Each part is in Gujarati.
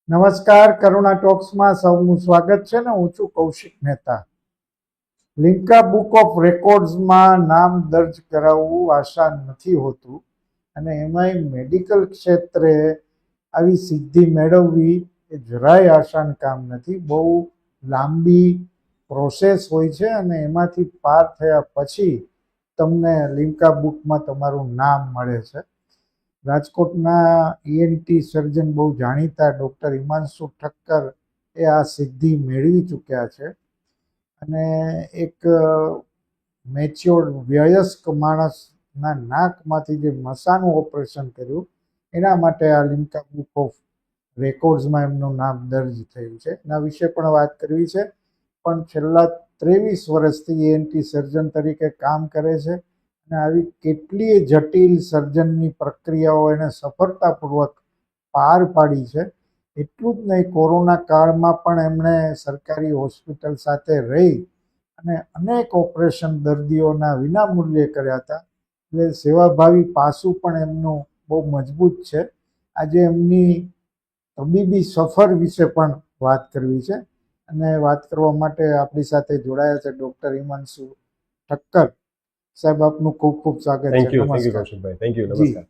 નમસ્કાર, કરુણા ટોક્સમાં સૌનું સ્વાગત છે ને હું છું કૌશિક મહેતા. લિમ્કા બુક ઓફ રેકોર્ડ્સમાં નામ દર્જ કરાવવું આસાન નથી હોતું અને એમાંય મેડિકલ ક્ષેત્રે આવી સિદ્ધિ મેળવવી એ જરાય આસાન કામ નથી. બહુ લાંબી પ્રોસેસ હોય છે અને એમાંથી પાર થયા પછી તમને લિમ્કા બુકમાં તમારું નામ મળે છે. રાજકોટના ઈએનટી સર્જન બહુ જાણીતા ડૉક્ટર હિમાંશુ ઠક્કર એ આ સિદ્ધિ મેળવી ચૂક્યા છે અને એક મેચ્યોર્ડ વયસ્ક માણસના નાકમાંથી જે મસાનું ઓપરેશન કર્યું એના માટે આ લિમ્કા બુક ઓફ રેકોર્ડ્સમાં એમનું નામ દર્જ થયું છે. એના વિશે પણ વાત કરવી છે, પણ છેલ્લા 23 વર્ષથી ઈએનટી સર્જન તરીકે કામ કરે છે અને આવી કેટલીય જટિલ સર્જનની પ્રક્રિયાઓ એને સફળતાપૂર્વક પાર પાડી છે. એટલું જ નહીં, કોરોના કાળમાં પણ એમણે સરકારી હોસ્પિટલ સાથે રહી અને અનેક ઓપરેશન દર્દીઓના વિનામૂલ્યે કર્યા હતા. એટલે સેવાભાવી પાસું પણ એમનું બહુ મજબૂત છે. આજે એમની તબીબી સફર વિશે પણ વાત કરવી છે અને વાત કરવા માટે આપણી સાથે જોડાયા છે ડૉક્ટર હિમાંશુ ઠક્કર. સાહેબ, આપનું ખૂબ ખૂબ સ્વાગત છે. Thank you Kaushikbhai. Thank you. નમસ્કાર.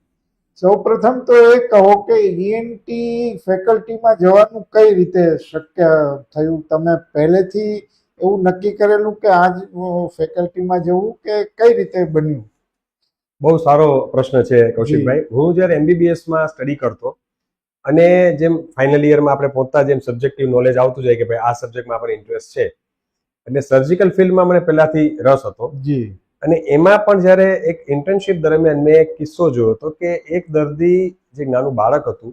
સૌપ્રથમ તો એ કહો કે ઈએનટી ફેકલ્ટીમાં જવાનું કઈ રીતે શક્ય થયું? તમે પહેલેથી એવું નક્કી કરેલું કે આજ ફેકલ્ટીમાં જવું કે કઈ રીતે બન્યું? બહુ સારો પ્રશ્ન છે કૌશિકભાઈ. હું જ્યારે એમબીબીએસમાં સ્ટડી કરતો અને જેમ ફાઇનલ યરમાં આપણે પહોંચતા જેમ સબ્જેક્ટિવ નોલેજ આવતું જાય કે ભાઈ આ સબ્જેક્ટમાં આપણને ઇન્ટરેસ્ટ છે, એટલે સર્જિકલ ફિલ્ડમાં મને પહેલાથી રસ હતો. જી. અને એમાં પણ જ્યારે એક ઇન્ટર્નશિપ દરમિયાન મેં એક કિસ્સો જોયો હતો કે એક દર્દી જે નાનું બાળક હતું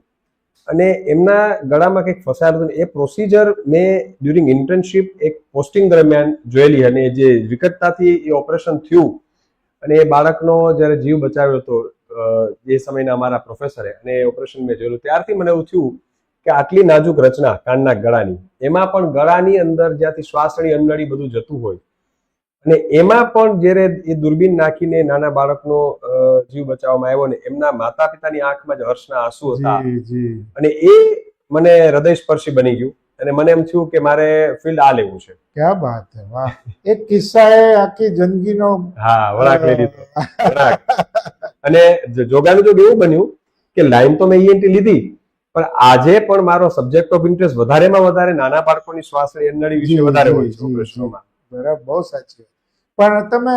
અને એમના ગળામાં કંઈક ફસાયેલું હતું. એ પ્રોસિજર મેં ડ્યુરિંગ ઇન્ટર્નશિપ એક પોસ્ટિંગ દરમિયાન જોયેલી અને જે વિકટતાથી એ ઓપરેશન થયું અને એ બાળકનો જ્યારે જીવ બચાવ્યો હતો એ સમયના અમારા પ્રોફેસરે, અને એ ઓપરેશન મેં જોયેલું, ત્યારથી મને એવું થયું કે આટલી નાજુક રચના કાનના ગળાની, એમાં પણ ગળાની અંદર જ્યાંથી શ્વાસની અંડળી બધું જતું હોય અને એમાં પણ જ્યારે એ દૂરબીન નાખીને નાના બાળકનો જીવ બચાવવામાં આવ્યો ને એમના માતા પિતાની આંખમાં જ હર્ષના આંસુ હતા અને એ મને હૃદયસ્પર્શી બની ગયું અને મને એમ થયું કે મારે ફિલ્ડ આ લેવું છે. ક્યાં વાત છે, વાહ! એક કિસ્સાએ આખી જિંદગીનો વળાંક લઈ લીધો. અને જોગાનું જોગ એવું બન્યું કે લાઈન તો મેં ઈએનટી લીધી, પણ આજે પણ મારો સબ્જેક્ટ ઓફ ઇન્ટરેસ્ટ વધારેમાં વધારે નાના બાળકોની શ્વાસની અંડળી વિશે વધારે હોય છે ઓપરેશનોમાં. બરાબર, બહુ સાચી. પણ તમે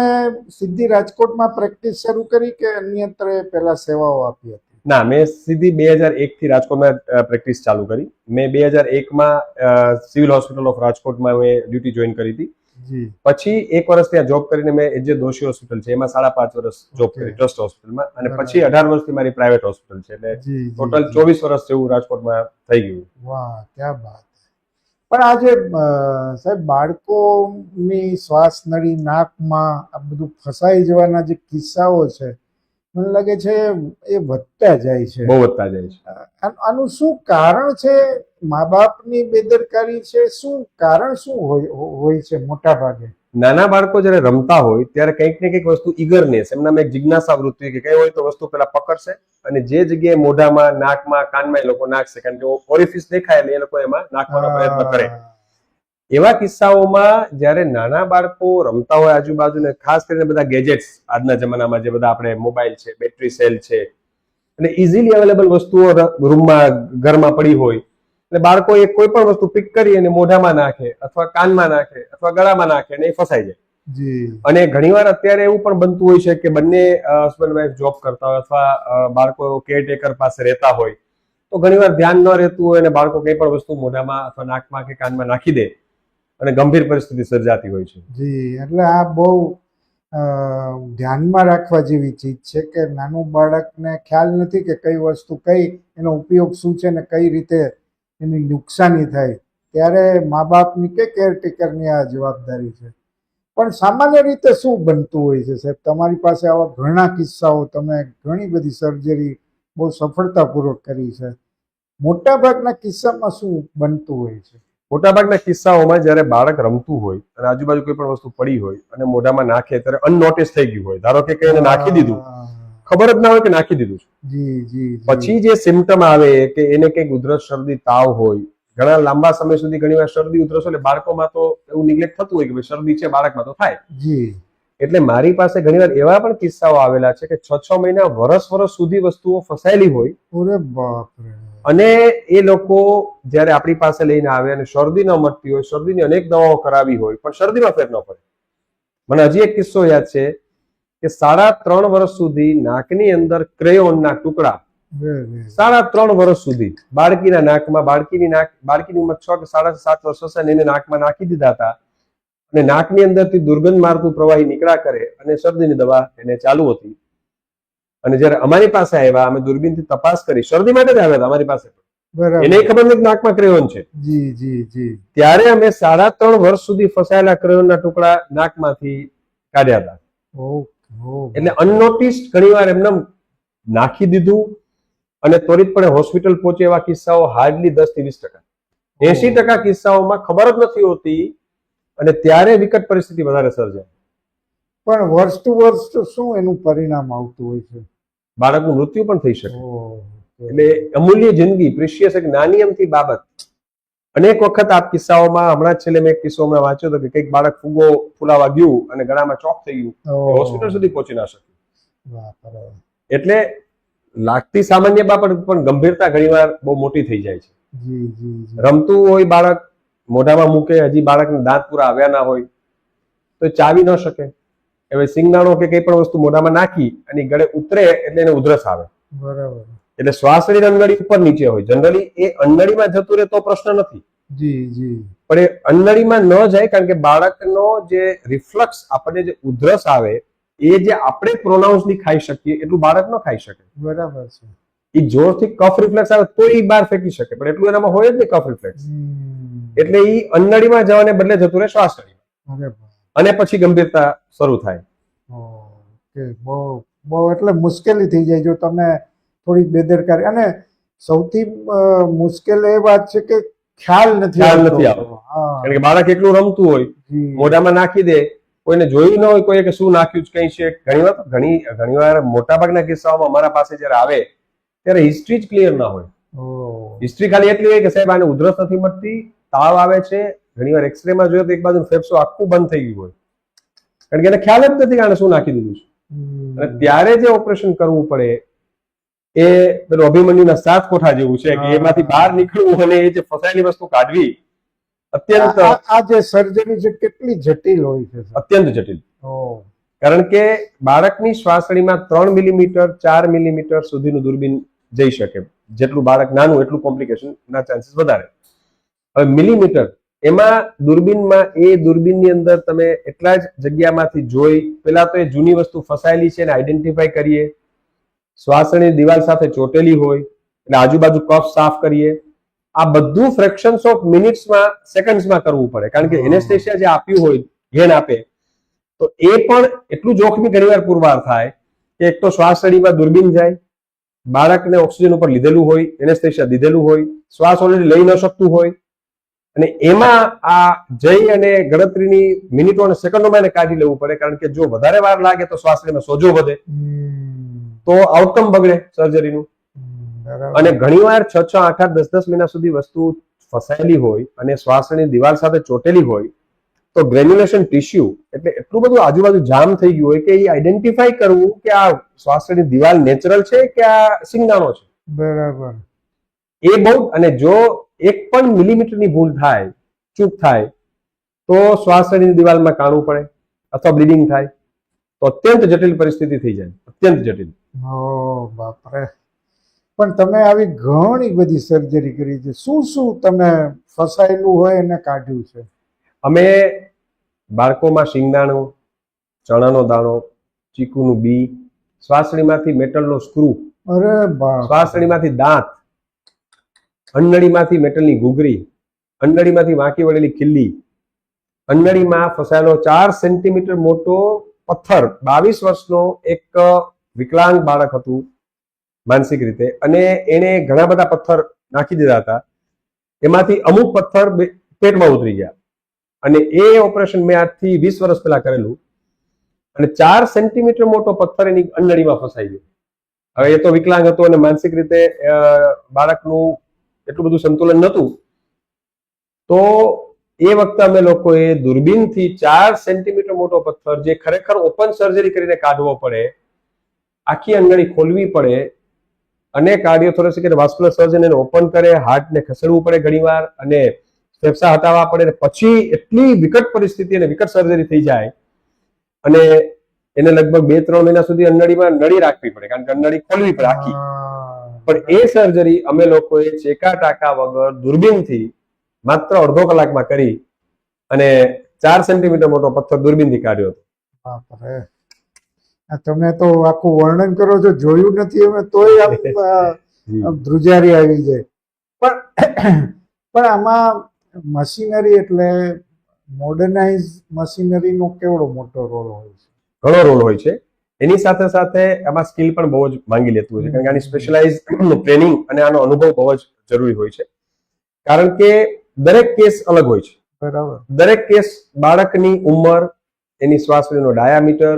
સીધી રાજકોટમાં પ્રેક્ટિસ શરૂ કરી કે અન્યત્ર પહેલા સેવાઓ આપી હતી? ના, મેં સીધી 2001 થી રાજકોટમાં પ્રેક્ટિસ ચાલુ કરી. મેં 2001માં સિવિલ હોસ્પિટલ ઓફ રાજકોટમાં મેં ડ્યુટી જોઈન કરી હતી. પછી 1 વર્ષ ત્યાં જોબ કરીને મેં એજે દોશી હોસ્પિટલ છે એમાં 5.5 વર્ષ જોબ કરી ટ્રસ્ટ હોસ્પિટલમાં, અને પછી 18 વર્ષથી મારી પ્રાઇવેટ હોસ્પિટલ છે, એટલે ટોટલ 24 વર્ષ જેવું રાજકોટમાં થઈ ગયું. વાહ, ક્યાં વાત! પણ આજે સાહેબ, બાળકોની શ્વાસ નળી નાકમાં આ બધું ફસાઈ જવાના જે કિસ્સાઓ છે, મને લાગે છે એ વધતા જાય છે, બહુ વધતા જાય છે. આનું શું કારણ છે? મા બાપની બેદરકારી છે? શું કારણ શું હોય છે મોટા ભાગે? નાના બાળકો જ્યારે રમતા હોય ત્યારે કંઈક ને કંઈક વસ્તુ ઈગરનેસ, એમનામાં એક જિજ્ઞાસા વૃત્તિ કે કઈ હોય તો વસ્તુ પેલા પકડશે અને જે જગ્યાએ મોઢામાં, નાકમાં, કાનમાં એ લોકો નાખશે, કારણ કે ઓરિફિસ દેખાય એટલે એ લોકો એમાં નાખવાનો પ્રયત્ન કરે. એવા કિસ્સાઓમાં જ્યારે નાના બાળકો રમતા હોય આજુબાજુ, ને ખાસ કરીને બધા ગેજેટ્સ આજના જમાનામાં જે બધા આપણે મોબાઈલ છે, બેટરી સેલ છે, અને ઇઝીલી અવેલેબલ વસ્તુઓ રૂમમાં ઘરમાં પડી હોય, એટલે બાળકો એ કોઈ પણ વસ્તુ પિક કરી અને મોઢામાં નાખે અથવા કાનમાં નાખે અથવા ગળામાં નાખે અને એ ફસાઈ જાય. અને ઘણીવાર અત્યારે એવું પણ બનતું હોય છે કે બંને હસબન્ડ વાઈફ જોબ કરતા હોય અથવા બાળકો કેરટેકર પાસે રહેતા હોય, તો ઘણીવાર ધ્યાન ન રહેતું હોય અને બાળકો કંઈ પણ વસ્તુ મોઢામાં અથવા નાકમાં કે કાનમાં નાખી દે અને ગંભીર પરિસ્થિતિ સર્જાતી હોય છે. જી, એટલે આ બહુ ધ્યાનમાં રાખવા જેવી ચીજ છે કે નાનું બાળકને ખ્યાલ નથી કે કઈ વસ્તુ કઈ, એનો ઉપયોગ શું છે ને કઈ રીતે એની નુકસાની થાય, ત્યારે મા બાપની કે કેરટેકરની આ જવાબદારી છે. પણ સામાન્ય રીતે શું બનતું હોય છે સાહેબ? તમારી પાસે આવા ઘણા કિસ્સાઓ, તમે ઘણી બધી સર્જરી બહુ સફળતાપૂર્વક કરી છે, મોટા ભાગના કિસ્સામાં શું બનતું હોય છે? મોટાભાગના કિસ્સાઓમાં જ્યારે બાળક રમતું હોય અને આજુબાજુ કોઈ પણ વસ્તુ પડી હોય અને મોઢામાં નાખે ત્યારે અનનોટિસ થઈ ગયું હોય, ધારો કે કઈ નાખી દીધું ખબર જ ના હોય કે નાખી દીધું છે. જી જી પછી જે સિમ્ટમ આવે કે એને કંઈક ઉધરસ શરદી તાવ હોય, ઘણા લાંબા સમય સુધી ઘણી વાર શરદી ઉધરસ એટલે બાળકોમાં તો એવું નિગ્લેક્ટ થતું હોય કે ભાઈ શરદી છે બાળકમાં તો થાય. જી એટલે મારી પાસે ઘણીવાર એવા પણ કિસ્સાઓ આવેલા છે કે 6 મહિના વર્ષ સુધી વસ્તુઓ ફસાયેલી હોય ઓરે બાપ રે. અને એ લોકો જ્યારે આપણી પાસે લઈને આવે અને શરદી ન મટતી હોય, શરદીની અનેક દવાઓ કરાવી હોય પણ શરદીમાં ફેર ન પડે. મને હજી એક કિસ્સો યાદ છે કે 3.5 વર્ષ સુધી નાકની અંદર ક્રેયોનના ટુકડા રે રે. 3.5 વર્ષ સુધી બાળકીના નાકમાં, બાળકીની ઉંમર 6 કે 7.5 વર્ષ હશે ને એને નાકમાં નાખી દીધા હતા અને નાકની અંદરથી દુર્ગંધ મારતું પ્રવાહી નીકળ્યા કરે અને શરદીની દવા એને ચાલુ હતી. અને જ્યારે અમારી પાસે આવ્યા, અમે દૂરબીનથી તપાસ કરી, શરદી માટે જ આવ્યા હતા અમારી પાસે, બરાબર. એને ખબર નથી નાકમાં ક્રેયોન છે. જી જી જી. ત્યારે અમે 3.5 વર્ષ સુધી ફસાયેલા ક્રેયોનના ટુકડા નાકમાંથી કાઢ્યા હતા. એટલે અનનોટિસ્ડ ઘણીવાર એમને નાખી દીધું અને ત્વરિતપણે હોસ્પિટલ પહોંચે એવા કિસ્સાઓ હાર્ડલી 10 થી 20%. 80% કિસ્સાઓમાં ખબર જ નથી હોતી અને ત્યારે વિકટ પરિસ્થિતિ વધારે સર્જાય. પણ વર્ષ ટુ વર્ષ શું એનું પરિણામ આવતું હોય છે? બાળકનું મૃત્યુ પણ થઈ શકે. ઓહ. એટલે અમૂલ્ય જિંદગી, પ્રિશિયસ એક નાની અમથી બાબત. અનેક વખત આ કિસ્સાઓમાં, હમણાં જ છેલ્લે મેં એક કિસ્સો હમણાં વાંચ્યો હતો કે કંઈક બાળક ફૂગો ફૂલાવા ગયું અને ગળામાં ચોક થઈ ગયું, હોસ્પિટલ સુધી પહોંચી ના શક્યું. એટલે લાગતી સામાન્ય બાબત પણ ગંભીરતા ઘણીવાર બહુ મોટી થઈ જાય છે. જી જી જી. રમતું હોય બાળક, મોઢામાં મૂકે, હજી બાળકને દાંત પૂરા આવ્યા ના હોય તો એ ચાવી ન શકે. હવે સિંગદાણો કે કઈ પણ વસ્તુ મોઢામાં નાખી અને ગળે ઉતરે એટલે એને ઉધરસ આવે. બરાબર. એટલે શ્વાસની અંગળી ઉપર નીચે હોય. જનરલી એ અંગળીમાં જતું રહે તો પ્રશ્ન નથી, જી જી. પણ એ અંગળીમાં ન જાય કારણ કે બાળકનો જે રિફ્લક્સ, આપણને જે ઉધરસ આવે એ જે આપણે પ્રોનાઉન્સલી ખાઈ શકીએ એટલું બાળક ન ખાઈ શકે. બરાબર છે. એ જોરથી કફ રિફ્લેક્સ આવે તો એ બહાર ફેંકી શકે, પણ એટલું એનામાં હોય જ નહીં કફ રિફ્લેક્સ. એટલે એ અંગળીમાં જવાને બદલે જતું રહે શ્વાસનળીમાં અને પછી ગંભીરતા શરૂ થાય. ઓકે. બહુ એટલે મુશ્કેલી થઈ જાય જો તમે થોડી બેદરકારી. અને સૌથી મુશ્કેલ એ વાત છે કે ખ્યાલ નથી આવતો. કારણ કે બાળક એકલું રમતું હોય, મોઢામાં નાખી દે, કોઈને જોયું ન હોય, કોઈ કે શું નાખ્યું કઈ છે. ઘણીવાર મોટાભાગના કિસ્સાઓમાં અમારા પાસે જયારે આવે ત્યારે હિસ્ટ્રી જ ક્લિયર ના હોય. હિસ્ટ્રી ખાલી એટલી હોય કે સાહેબ આને ઉધરસ નથી મટતી, તાવ આવે છે. ઘણીવાર એક્સરે માં જોઈએ તો એક બાજુ ફેફસું આખું બંધ થઈ ગયું હોય કારણ કે એને ખ્યાલ જ નથી કે આને શું નાખી દીધું છે. અને ત્યારે જે ઓપરેશન કરવું પડે એ પેલું અભિમન્યુના 7 કોઠા જેવું છે કે એમાંથી બહાર નીકળવું અને એ જે ફસાયેલી વસ્તુ કાઢવી અત્યંત, આ જે સર્જરી છે કેટલી જટિલ હોય છે? અત્યંત જટિલ. કારણ કે બાળકની શ્વાસનળીમાં 3 મિલીમીટર 4 મિલીમીટર સુધીનું દૂરબીન જઈ શકે. જેટલું બાળક નાનું એટલું કોમ્પ્લિકેશન ના ચાન્સીસ વધારે. હવે મિલીમીટર, એમાં દૂરબીનમાં, એ દૂરબીનની અંદર તમે એટલા જ જગ્યામાંથી જોઈ, પેલા તો એ જૂની વસ્તુ ફસાયેલી છે એને આઈડેન્ટિફાઈ કરીએ, શ્વાસનળી દિવાલ સાથે ચોટેલી હોય એટલે આજુબાજુ કફ સાફ કરીએ. આ બધું ફ્રેક્શન્સ ઓફ મિનિટ્સમાં, સેકન્ડ્સમાં કરવું પડે કારણ કે એનેસ્થેસિયા જે આપ્યું હોય, ઘેન આપે, તો એ પણ એટલું જોખમી ઘણીવાર પુરવાર થાય કે એક તો શ્વાસનળીમાં દૂરબીન જાય, બાળકને ઓક્સિજન ઉપર લીધેલું હોય, એનેસ્થેસિયા દીધેલું હોય, શ્વાસ ઓલરેડી લઈ ન શકતું હોય અને એમાં આ જઈ અને ગણતરીની મિનિટો અને સેકન્ડોમાં એને કાઢી લેવું પડે કારણ કે જો વધારે વાર લાગે તો શ્વાસનળીમાં સોજો વધે, તો આઉટકમ બગડે સર્જરીનું. અને ઘણીવાર 6, 8, 10 મહિના સુધી વસ્તુ ફસાયેલી હોય અને શ્વાસનળી દિવાલ સાથે ચોટેલી હોય તો ગ્રેન્યુલેશન ટિશ્યુ એટલે એટલું બધું આજુબાજુ જામ થઈ ગયું હોય કે એ આઈડેન્ટિફાઈ કરવું કે આ શ્વાસનળી દિવાલ નેચરલ છે કે આ સિંગદાણો છે. બરાબર. એ બહુ, અને જો એક પણ મિલીમીટરની ભૂલ થાય, ચૂક થાય તો શ્વાસનળીની દિવાલમાં કાણું પડે અથવા બ્લીડિંગ થાય તો અત્યંત જટિલ પરિસ્થિતિ થઈ જાય. અત્યંત જટિલ. બાપરે. પણ તમે આવી ઘણી બધી સર્જરી કરી છે, શું શું તમે ફસાયેલું હોય એને કાઢ્યું છે? અમે બાળકોમાં શિંગદાણું, ચણાનો દાણો, ચીકુનું બી, શ્વાસનળીમાંથી મેટલનો સ્ક્રૂ, શ્વાસનળીમાંથી દાંત, અંડનળીમાંથી મેટલની ઘૂઘરી, અંડનળીમાંથી વાંકી વળેલી ખીલ્લી, અંડનળીમાં ફસાયેલો 4 સેન્ટીમીટર મોટો પથ્થર. 22 વર્ષનો એક વિકલાંગ બાળક હતું માનસિક રીતે અને એને ઘણા બધા પથ્થર નાખી દીધા હતા, એમાંથી અમુક પથ્થર પેટમાં ઉતરી ગયા અને એ ઓપરેશન મેં આજથી 20 વર્ષ પહેલા કરેલું અને 4 સેન્ટીમીટર મોટો પથ્થર એની અંડનળીમાં ફસાઈ ગયો. હવે એ તો વિકલાંગ હતો અને માનસિક રીતે બાળકનું એટલું બધું સંતુલન નહોતું, તો એ વખતે અમે લોકોએ દૂરબીનથી 4 સેન્ટીમીટર મોટો પથ્થર, જે ખરેખર ઓપન સર્જરી કરીને કાઢવો પડે, આખી અંગળી ખોલવી પડે, અને કાર્ડિયોથોરેસિક અને વાસ્ક્યુલર સર્જન એને ઓપન કરે, હાર્ટને ખસેડવું પડે ઘણીવાર, અને ફેફસા હટાવવા પડે, પછી એટલી વિકટ પરિસ્થિતિ અને વિકટ સર્જરી થઈ જાય, અને એને લગભગ 2-3 મહિના સુધી અંગળીમાં નળી રાખવી પડે, કારણ કે અંગળી ખોલવી પડે આખી. પણ એ સર્જરી અમે લોકોએ ચેકા ટાંકા વગર દૂરબીનથી માત્ર અડધો કલાકમાં કરી અને 4 સેન્ટીમીટર મોટો પથ્થર દૂરબીનથી કાઢ્યો હતો. બાપરે, તમે તો આખું વર્ણન કરો છો, જોયું નથી અમે તોય આમ ધ્રુજારી આવી જાય. પણ આમાં મશીનરી એટલે મોડર્નાઇઝ મશીનરીનો કેવડો મોટો રોલ હોય છે? ઘણો રોલ હોય છે. એની સાથે સાથે આમાં સ્કિલ પણ બહુ જ માંગી લેતું હોય છે, કારણ કે આની સ્પેશિયલાઇઝ ટ્રેનિંગ અને આનો અનુભવ બહુ જ જરૂરી હોય છે, કારણ કે દરેક કેસ અલગ હોય છે. બરાબર. દરેક કેસ બાળકની ઉંમર, એની શ્વાસનો ડાયામીટર,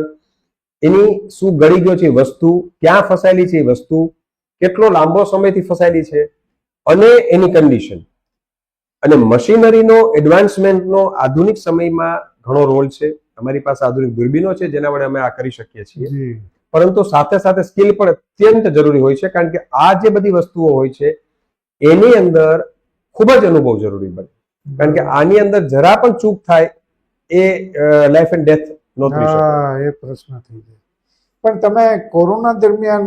એની શું ગળી ગયો છે વસ્તુ, ક્યાં ફસાયેલી છે એ વસ્તુ, કેટલો લાંબો સમયથી ફસાયેલી છે, અને એની કન્ડિશન, અને મશીનરીનો એડવાન્સમેન્ટનો આધુનિક સમયમાં ઘણો રોલ છે. અમારી પાસે આધુનિક દૂરબીનો છે જેના વડે અમે આ કરી શકીએ છીએ, પરંતુ સાથે સાથે સ્કિલ પણ અત્યંત જરૂરી હોય છે, કારણ કે આ જે બધી વસ્તુઓ હોય છે એની અંદર ખૂબ જ અનુભવ જરૂરી બને, કારણ કે આની અંદર જરા પણ ચૂક થાય એ લાઈફ એન્ડ ડેથ નો થઈ શકે. એ પ્રશ્ન થઈ જાય. પણ તમે કોરોના દરમિયાન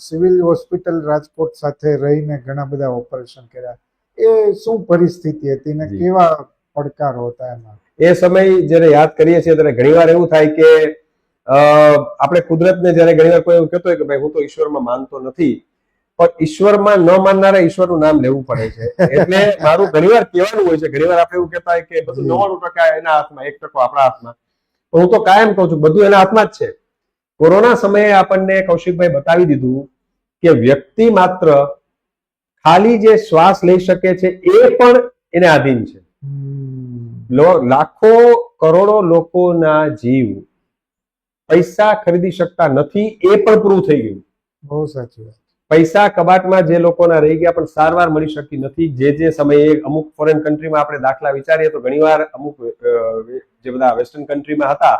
સિવિલ હોસ્પિટલ રાજકોટ સાથે રહીને ઘણા બધા ઓપરેશન કર્યા, એ શું પરિસ્થિતિ હતી ને કેવા પડકારો હતા એમાં? એ સમય જયારે યાદ કરીએ છીએ ત્યારે ઘણીવાર એવું થાય કે આપણે કુદરતને જયારે ઘણીવાર કોઈ એવું કહેતો હોય કે ભાઈ હું તો ઈશ્વરમાં માનતો નથી, પણ ઈશ્વરમાં ન માનનારા ઈશ્વરનું નામ લેવું પડે છે. એટલે મારું ઘણીવાર કહેવાનું હોય છે, ઘણીવાર આપણે એવું કહેતા હોય કે બધું 99% એના હાથમાં, 1% આપણા હાથમાં. હું તો કાયમ કહું છું બધું એના હાથમાં જ છે. કોરોના સમયે આપણને કૌશિકભાઈ બતાવી દીધું કે વ્યક્તિ માત્ર ખાલી જે શ્વાસ લઈ શકે છે એ પણ એને આધીન છે. લાખો કરોડો લોકોના જીવ પૈસા ખરીદી શકતા નથી, એ પણ પૂરું થઈ ગયું. બહુ સાચી વાત. પૈસા કબાટમાં જે લોકોના રહી ગયા, પણ સારવાર મળી શકતી નથી. જે સમયે અમુક ફોરેન કન્ટ્રીમાં આપણે દાખલા વિચારીએ તો ઘણીવાર અમુક જે બધા વેસ્ટર્ન કન્ટ્રીમાં હતા,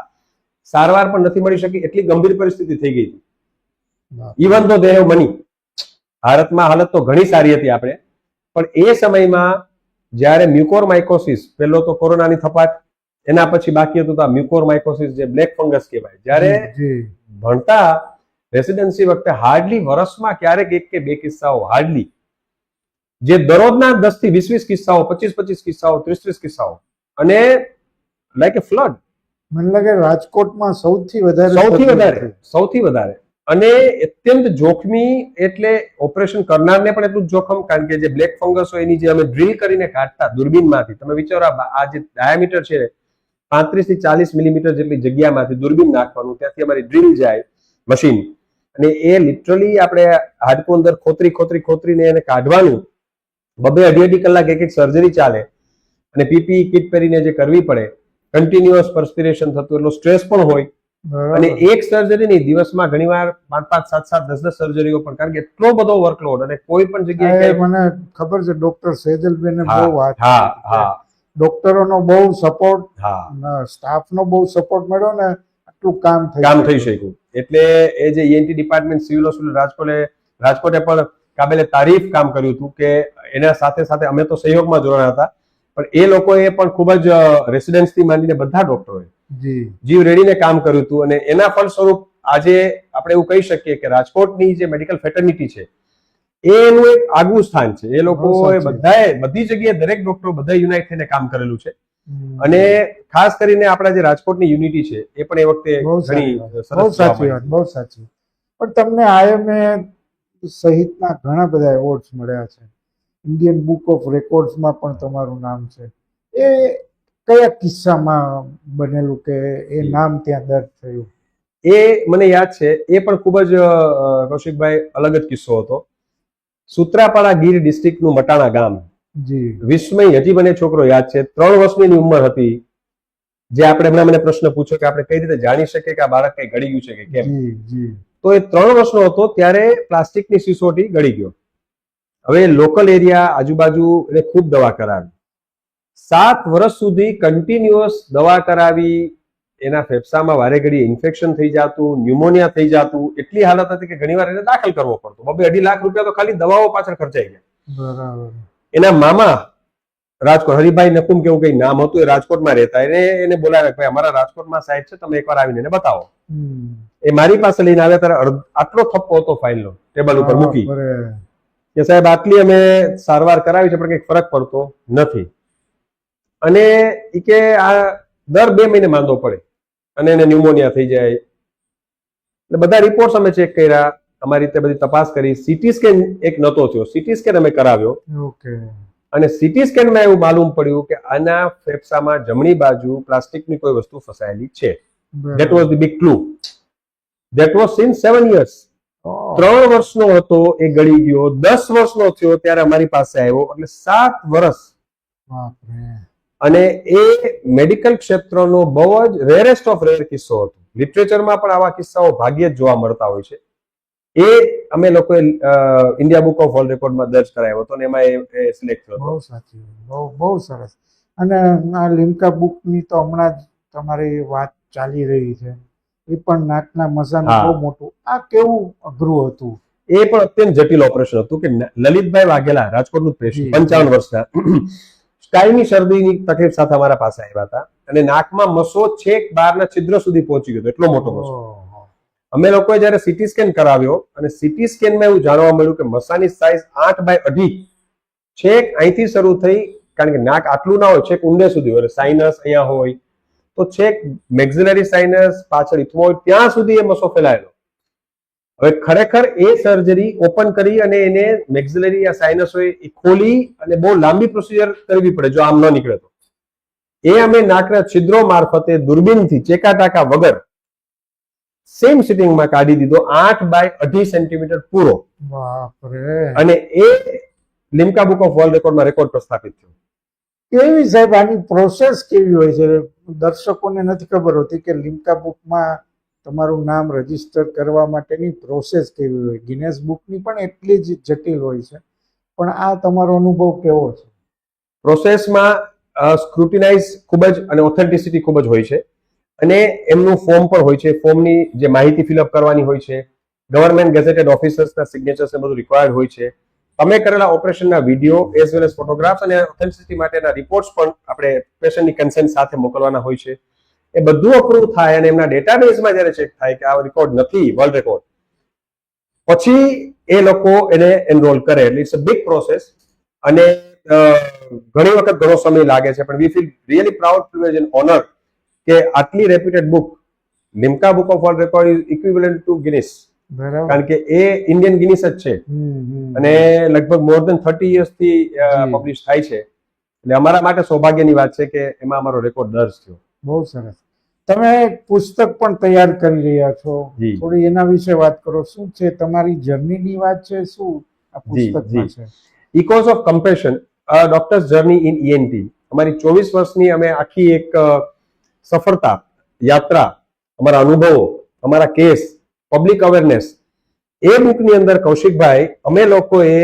સારવાર પણ નથી મળી શકી, એટલી ગંભીર પરિસ્થિતિ થઈ ગઈ હતી. ઇવન તો દે હેવ મની. ભારતમાં હાલત તો ઘણી સારી હતી આપણે, પણ એ સમયમાં જ્યારે મ્યુકોરમાઇકોસિસ, પહેલો તો કોરોનાની થપાટ, એના પછી બાકી હતું તો મ્યુકોરમાઇકોસિસ, જે બ્લેક ફંગસ કહેવાય, જ્યારે ભણતા રેસિડેન્સી વખતે હાર્ડલી વર્ષમાં ક્યારેક 1 કે 2 કિસ્સાઓ, હાર્ડલી, જે દરરોજના 10 થી 20 કિસ્સાઓ, 25 કિસ્સાઓ, 30 કિસ્સાઓ, અને લાઈક એ ફ્લડ. મને લાગે રાજકોટમાં સૌથી વધારે અને અત્યંત જોખમી. એટલે ઓપરેશન કરનારને પણ એટલું જ જોખમ, કારણ કે જે બ્લેક ફંગસ હોય એની જે અમે ડ્રીલ કરીને કાઢતા દૂરબીનમાંથી, તમે વિચારો આ જે ડાયામીટર છે 35 થી 40 મિલીમીટર જેટલી જગ્યામાંથી દૂરબીન નાખવાનું, ત્યાંથી અમારી ડ્રીલ જાય મશીન, અને એ લિટરલી આપણે હાડકું અંદર ખોતરીને એને કાઢવાનું. 2-2.5 કલાક એક સર્જરી ચાલે, અને પીપીઈ કિટ પહેરીને જે કરવી પડે, કન્ટિન્યુઅસ પરસ્પિરેશન થતું, એટલો સ્ટ્રેસ પણ હોય. અને એક સર્જરી નહીં, દિવસમાં ઘણીવાર 5-5, 7-7, 10-10 સર્જરીઓ પણ, કારણ કે એટલો બધો વર્કલોડ, અને કોઈ પણ જગ્યાએ મને ખબર છે ડોક્ટર સેજલબેને બહુ વાત, ડોક્ટરોનો બહુ સપોર્ટ, સ્ટાફનો બહુ સપોર્ટ મળ્યો ને આટલું કામ થઈ શક્યું. એટલે એ જે ઈએનટી ડિપાર્ટમેન્ટ સિવિલ હોસ્પિટલ રાજકોટે પણ કાબેલે તારીફ કામ કર્યું હતું, કે એના સાથે સાથે અમે તો સહયોગમાં જોડાયા હતા, પણ એ લોકોએ પણ ખૂબ જ રેસિડેન્સથી માંડીને બધા ડોક્ટરોએ જીવ રેડીને કામ કર્યું હતું. અને એના ફળ સ્વરૂપ આજે આપણે એવું કહી શકીએ કે રાજકોટની જે મેડિકલ ફેટર્નિટી છે એનું એક આગવું સ્થાન છે. એ લોકોએ બધી જગ્યાએ દરેક ડોક્ટરો બધા યુનાઇટ થઈને કામ કરેલું છે. અને ખાસ કરીને આપણા જે રાજકોટની યુનિટી છે એ પણ એ વખતે બહુ સાચી વાત, બહુ સાચી. પણ તમને આઈએમએ સહિતના ઘણા બધા એવોર્ડ્સ મળ્યા છે, ઇન્ડિયન બુક ઓફ રેકોર્ડ્સમાં પણ તમારું નામ છે. એ કયા કિસ્સામાં બનેલું કે એ નામ ત્યાં દર્જ થયું? એ મને યાદ છે, એ પણ ખૂબ જ કૌશિકભાઈ અલગ જ કિસ્સો હતો. સૂત્રાપાડા ગીર ડિસ્ટ્રિક્ટનું મટાણા ગામ, વિસ્મય, હજી મને છોકરો યાદ છે, 3 વર્ષની ઉંમર હતી. જે આપણે હમણાં મને પ્રશ્ન પૂછ્યો કે આપણે કઈ રીતે જાણી શકીએ કે આ બાળક કઈ ગળી ગયું છે કે કેમ, તો એ 3 વર્ષનો હતો ત્યારે પ્લાસ્ટિકની સિસોટી ગળી ગયો. હવે લોકલ એરિયા આજુબાજુ એને ખૂબ દવા કરાવી, 7 વર્ષ સુધી કન્ટિન્યુઅસ દવા કરાવી. એના ફેફસામાં વારે ઘડી ઇન્ફેક્શન થઈ જતું, ન્યુમોનિયા થઈ જતું, એટલી હાલત હતી કે ઘણીવાર એને દાખલ કરવો પડતો. 2.5 લાખ રૂપિયા તો ખાલી દવાઓ પાછળ ખર્ચાઈ ગયા. બરાબર. એના મામા રાજકોટ, હરિભાઈ નકુમ કેવું કઈ નામ હતું, એ રાજકોટમાં રહેતા. એને બોલાવ્યા, ભાઈ અમારા રાજકોટમાં સાહેબ છે, તમે એકવાર આવીને એને બતાવો. એ મારી પાસે લઈને આવ્યા ત્યારે આટલો થપ્પો હતો ફાઇલનો, ટેબલ ઉપર મૂકી કે સાહેબ આટલી અમે સારવાર કરાવી છે પણ કંઈક ફરક પડતો નથી. અને એ કે આ દર 2 મહિને માંદો પડે અને એને ન્યુમોનિયા થઈ જાય. એટલે બધા રિપોર્ટ્સ અમે ચેક કર્યા, અમારી રીતે બધી તપાસ કરી. સીટી સ્કેન એક નતો થયો, સીટી સ્કેન અમે કરાવ્યો. અને સીટી સ્કેનમાં એવું માલુમ પડ્યું કે આના ફેફસામાં જમણી બાજુ પ્લાસ્ટિકની કોઈ વસ્તુ ફસાયેલી છે. That was the big clue. That was since 7 years. 3 વર્ષનો હતો એ ગળી ગયો, 10 વર્ષનો થયો ત્યારે અમારી પાસે આવ્યો, એટલે 7 વર્ષ. અને એ મેડિકલ ક્ષેત્રનો બહુ જ રેરેસ્ટ ઓફ રેર કિસ્સો હતો. લિટરેચરમાં પણ આવા કિસ્સાઓ ભાગ્યે જ જોવા મળતા હોય છે. એ અમે લોકોએ ઇન્ડિયા બુક ઓફ વર્લ્ડ રેકોર્ડમાં દર્જ કરાયો હતો અને એમાં એ સિલેક્ટ થયો. બહુ સાચી, બહુ સરસ. અને આ લિમ્કા બુકની તો હમણાં જ તમારી વાત ચાલી રહી છે, એ પણ નાકના મસાનું બહુ મોટું. આ કેવું અઘરું હતું? એ પણ અત્યંત જટિલ ઓપરેશન હતું કે લલિતભાઈ વાઘેલા, રાજકોટનું પેશન્ટ, 55 વર્ષના, સ્કાયની શરદીની તકલીફ સાથે અમારા પાસે આવ્યા હતા અને નાકમાં મસો છેક બહારના છિદ્ર સુધી પહોંચી ગયો, એટલો મોટો મસો. અમે લોકોએ જયારે સીટી સ્કેન કરાવ્યો અને સીટી સ્કેનમાં એવું જાણવા મળ્યું કે મસાની સાઈઝ 8x2 છેક અહીંથી શરૂ થઈ, કારણ કે નાક આટલું ના હોય, છેક ઊંડે સુધી હોય, સાઇનસ અહીંયા હોય તો છેક મેક્સિલરી સાઇનસ પાછળ ઇથમોઇડ ત્યાં સુધી એ મસો ફેલાયેલો. હવે ખરેખર એ સર્જરી ઓપન કરી અને એને મેક્સિલરી યા સાઇનસ હોય એ ખોલી અને બહુ લાંબી પ્રોસિજર કરવી પડે જો આમ ન નીકળે તો. એ અમે નાકના છિદ્રો મારફતે દૂરબીનથી ચેકાટાકા વગર સેમ સિટિંગમાં કાઢી દીધો, 8x2 સેન્ટીમીટર પૂરો. અને એ લિમ્કા બુક ઓફ વર્લ્ડ રેકોર્ડમાં રેકોર્ડ પ્રસ્થાપિત થયો. કેવી સાહેબ આની પ્રોસેસ કેવી હોય છે? દર્શકોને નથી ખબર હોતી કે લિમ્કા બુકમાં તમારું નામ રજીસ્ટર કરવા માટેની પ્રોસેસ કેવી હોય. ગિનેસ બુકની પણ એટલી જ જટિલ હોય છે, પણ આ તમારો અનુભવ કેવો છે? પ્રોસેસમાં સ્ક્રુટિનાઇઝ ખૂબ જ અને ઓથેન્ટિસિટી ખૂબ જ હોય છે અને એમનું ફોર્મ પણ હોય છે. ફોર્મની જે માહિતી ફિલઅપ કરવાની હોય છે, ગવર્મેન્ટ ગેઝેટેડ ઓફિસર્સના સિગ્નેચર્સ ને બધું રિક્વાયર્ડ હોય છે. તમે કરેલા ઓપરેશનના video as well as photographs અને ઓથેન્ટિસિટી માટેના રિપોર્ટ્સ પણ આપણે પેશન્ટની કન્સેન્ટ સાથે મોકલવાના હોય છે. એ બધું અપ્રૂવ થાય અને એમના ડેટાબેઝમાં જ્યારે ચેક થાય કે આ રેકોર્ડ નથી વર્લ્ડ રેકોર્ડ, પછી એ લોકો એને એનરોલ કરે. એટલે ઇટ્સ અ બિગ પ્રોસેસ અને ઘણી વખત ઘણો સમય લાગે છે, પણ we feel really proud, privilege and honour કે આટલી reputed book Limca book of world record is equivalent to Guinness. કારણ કે એ ઇન્ડિયન ગિનિસ જ છે અને લગભગ મોર દેન 30 yearsથી પબ્લિશ થાય છે. એટલે અમારા માટે સૌભાગ્યની વાત છે કે એમાં અમારો રેકોર્ડ દર્જ થયો. બહુ સરસ. તમે એક પુસ્તક પણ તૈયાર કરી રહ્યા છો, થોડી એના વિશે વાત કરો. શું છે તમારી જર્નીની વાત છે? શું આ પુસ્તકમાં છે? Echoes of compassion, doctor's journey in ENT. અમારી 24 વર્ષની અમે આખી એક સફળતા યાત્રા, અમારા અનુભવો, અમારા કેસ, પબ્લિક અવેરનેસ, એ બુકની અંદર કૌશિકભાઈ અમે લોકોએ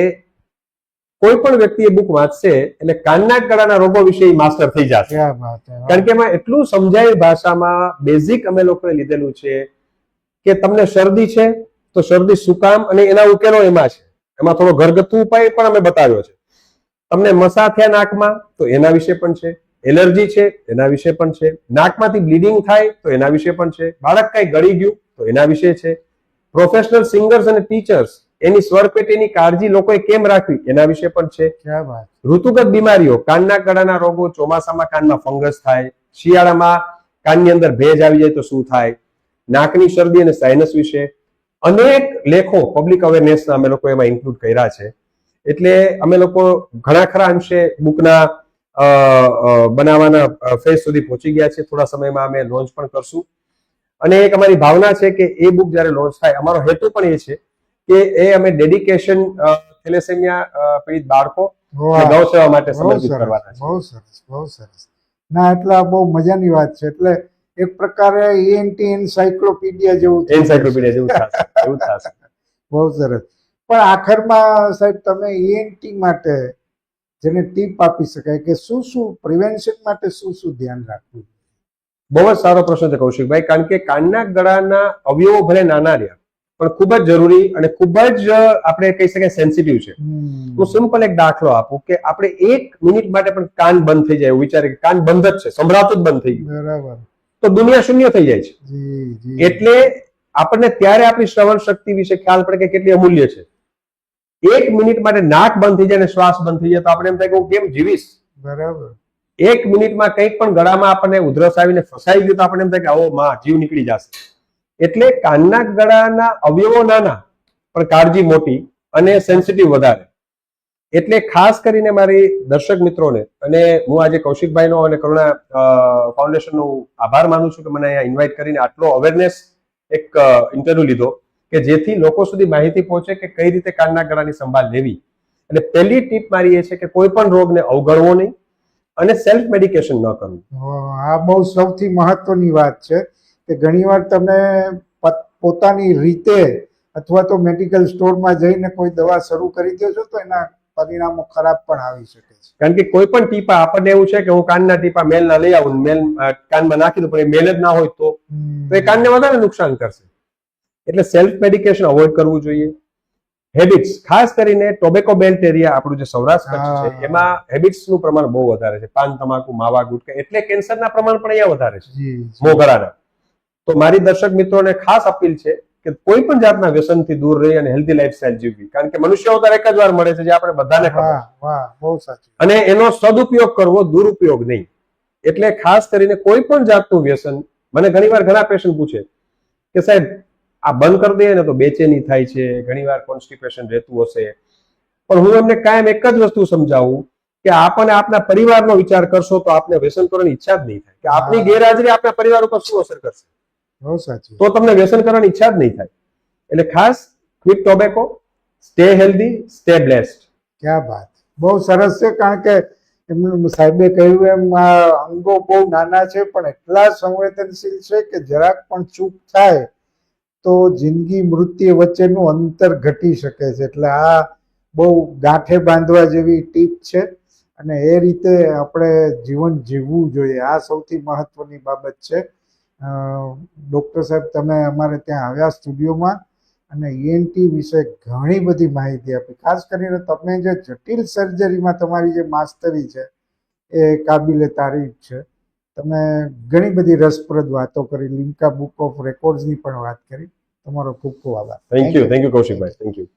કોઈ પણ વ્યક્તિ એ બુક વાંચશે એટલે કાનના ગળાના રોગો વિશે માસ્ટર થઈ જશે. કારણ કે એમાં એટલું સમજાય ભાષામાં બેઝિક અમે લોકોએ લીધેલું છે કે તમને શરદી છે તો શરદી શું કામ અને એના ઉકેલો એમાં છે. એમાં થોડો ઘરગથ્થુ ઉપાય પણ અમે બતાવ્યો છે. તમને મસા થયા નાકમાં તો એના વિશે પણ છે, એલર્જી છે એના વિશે પણ છે, નાકમાંથી બ્લીડિંગ થાય તો એના વિશે પણ છે, બાળક કઈ ગળી ગયું તો એના વિશે છે, પ્રોફેશનલ સિંગર્સ અને ટીચર્સ એની સ્વરપેટીની કાળજી લોકોએ કેમ રાખવી એના વિશે પણ છે. ઋતુગત બીમારીઓ, કાનના ગળાના રોગો, ચોમાસામાં કાનમાં ફંગસ થાય, શિયાળામાં કાનની અંદર ભેજ આવી જાય તો શું થાય, નાકની શરદી અને સાઇનસ વિશે અનેક લેખો પબ્લિક અવેરનેસના અમે લોકો એમાં ઇન્ક્લુડ કર્યા છે. એટલે અમે લોકો ઘણા ખરા અંશે બુકના બનાવવાના ફેઝ સુધી પહોંચી ગયા છે. થોડા સમયમાં અમે લોન્ચ પણ કરશું અને એક અમારી ભાવના છે કે એ બુક જ્યારે લોન્ચ થાય, અમારો હેતુ પણ એ છે કે એ અમે ડેડિકેશન થેલેસેમિયા પીડિત બાળકો ગૌસેવા માટે સમર્પિત કરવાના છે. બહુ સરસ, બહુ સરસ. ના, એટલે બહુ મજાની વાત છે. એટલે એક પ્રકારે ENT એન્સાઇક્લોપીડિયા જેવું થઈ જશે. એન્સાઇક્લોપીડિયા જેવું થશે, એવું થશે. બહુ સરસ. પણ આખરમાં સાહેબ તમે ENT માટે જેને ટીપ આપી શકાય કે શું શું પ્રિવેન્શન માટે શું શું ધ્યાન રાખવું? બહુ જ સારો પ્રશ્ન છે કૌશિકભાઈ, કારણ કે કાનના ગળાના અવયવો ભલે નાના રહ્યા પણ ખૂબ જ જરૂરી અને ખૂબ જ આપણે કહી શકાય સેન્સિટિવ છે. હું સિમ્પલ એક દાખલો આપું કે આપણે 1 મિનિટ માટે પણ કાન બંધ થઈ જાય એવું વિચારે કે કાન બંધ જ છે, સંભળાતું જ બંધ થઈ ગયું, બરાબર, તો દુનિયા શૂન્ય થઈ જાય છે. જી જી. એટલે આપણને ત્યારે આપણી શ્રવણ શક્તિ વિશે ખ્યાલ પડે કે કેટલી અમૂલ્ય છે. 1 મિનિટ માટે નાક બંધ થઈ જાય અને શ્વાસ બંધ થઈ જાય તો આપણે એમ થાય કે હું કેમ જીવીશ. બરાબર. 1 મિનિટમાં કંઈક પણ ગળામાં આપણને ઉધરસ આવીને ફસાઈ ગયું તો આપણને એમ થાય કે આવો માં જીવ નીકળી જશે. એટલે કાનના ગળાના અવયવો નાના પણ કાળજી મોટી અને સેન્સિટિવ વધારે. એટલે ખાસ કરીને મારી દર્શક મિત્રોને અને હું આજે કૌશિકભાઈનો અને કરુણા ફાઉન્ડેશનનો આભાર માનું છું કે મને અહીંયા ઇન્વાઇટ કરીને આટલો અવેરનેસ એક ઇન્ટરવ્યુ લીધો કે જેથી લોકો સુધી માહિતી પહોંચે કે કઈ રીતે કાનના ગળાની સંભાળ લેવી. એટલે પહેલી ટીપ મારી એ છે કે કોઈ પણ રોગને અવગણવો નહીં અને સેલ્ફ મેડિકેશન ન કરવું. આ બહુ સૌથી મહત્વની વાત છે કે ઘણીવાર તમે પોતાની રીતે અથવા તો મેડિકલ સ્ટોરમાં જઈને કોઈ દવા શરૂ કરી દો છો તો એના પરિણામો ખરાબ પણ આવી શકે છે. કારણ કે કોઈ પણ ટીપા આપણને એવું છે કે હું કાનના ટીપા મેલના લઈ આવું, મેલ કાનમાં નાખી દઉં, પણ એ મેલ જ ના હોય તો એ કાનને વધારે નુકસાન કરશે. એટલે સેલ્ફ મેડિકેશન અવોઇડ કરવું જોઈએ. હેબિટ્સ, ખાસ કરીને ટોબેકો બેલ્ટ એરિયા આપણું જે સૌરાષ્ટ્ર કચ્છ છે એમાં હેબિટ્સનું પ્રમાણ બહુ વધારે છે. પાન, તમાકુ, માવા, ગુટકા, એટલે કેન્સરના પ્રમાણ પણ અહીંયા વધારે છે, મોગરાના. તો મારી દર્શક મિત્રોને ખાસ અપીલ છે કે કોઈ પણ જાતના વ્યસનથી દૂર રહી અને હેલ્ધી લાઈફસ્ટાઈલ જીવવી. કારણ કે મનુષ્ય અવતાર એક જ વાર મળે છે, જે આપણે બધાને ખબર છે. વાહ, બહુ સાચું. અને એનો સદુપયોગ કરવો, દુરુપયોગ નહીં. એટલે ખાસ કરીને કોઈ પણ જાતનું વ્યસન, મને ઘણીવાર ઘણા પેશન્ટ પૂછે કે સાહેબ આ બંધ કરી દઈએ ને તો બેચેની થાય છે, ઘણીવાર કોન્સ્ટિપેશન રહેતું હશે, પણ હું એમને કાયમ એક જ વસ્તુ સમજાવું કે આપ અને આપના પરિવારનો વિચાર કરશો તો આપને વ્યસન કરવાની ઈચ્છા જ નહીં થાય. કે આપની ગેરહાજરી આપના પરિવાર ઉપર શું અસર કરશે? બહુ સાચું. તો તમને વ્યસન કરવાની ઈચ્છા જ નહીં થાય. એટલે ખાસ quit tobacco, stay healthy, stay blessed. ક્યાં વાત, બહુ સરસ છે. કારણ કે એમનું સાહેબે કહ્યું એમ આ અંગો બહુ નાના છે પણ એટલા સંવેદનશીલ છે કે જરાક પણ ચૂક થાય તો જિંદગી મૃત્યુ વચ્ચેનું અંતર ઘટી શકે છે. એટલે આ બહુ ગાંઠે બાંધવા જેવી ટીપ છે અને એ રીતે આપણે જીવન જીવવું જોઈએ. આ સૌથી મહત્વની બાબત છે. ડૉક્ટર સાહેબ, તમે અમારે ત્યાં આવ્યા સ્ટુડિયોમાં અને ENT વિશે ઘણી બધી માહિતી આપી. ખાસ કરીને તમે જે જટિલ સર્જરીમાં તમારી જે માસ્ટરી છે એ કાબિલે તારીફ છે. તમે ઘણી બધી રસપ્રદ વાતો કરી, લિમ્કા બુક ઓફ રેકોર્ડ્સની પણ વાત કરી. તમારો ખૂબ ખૂબ આભાર. Thank you Kaushikbhai, thank you.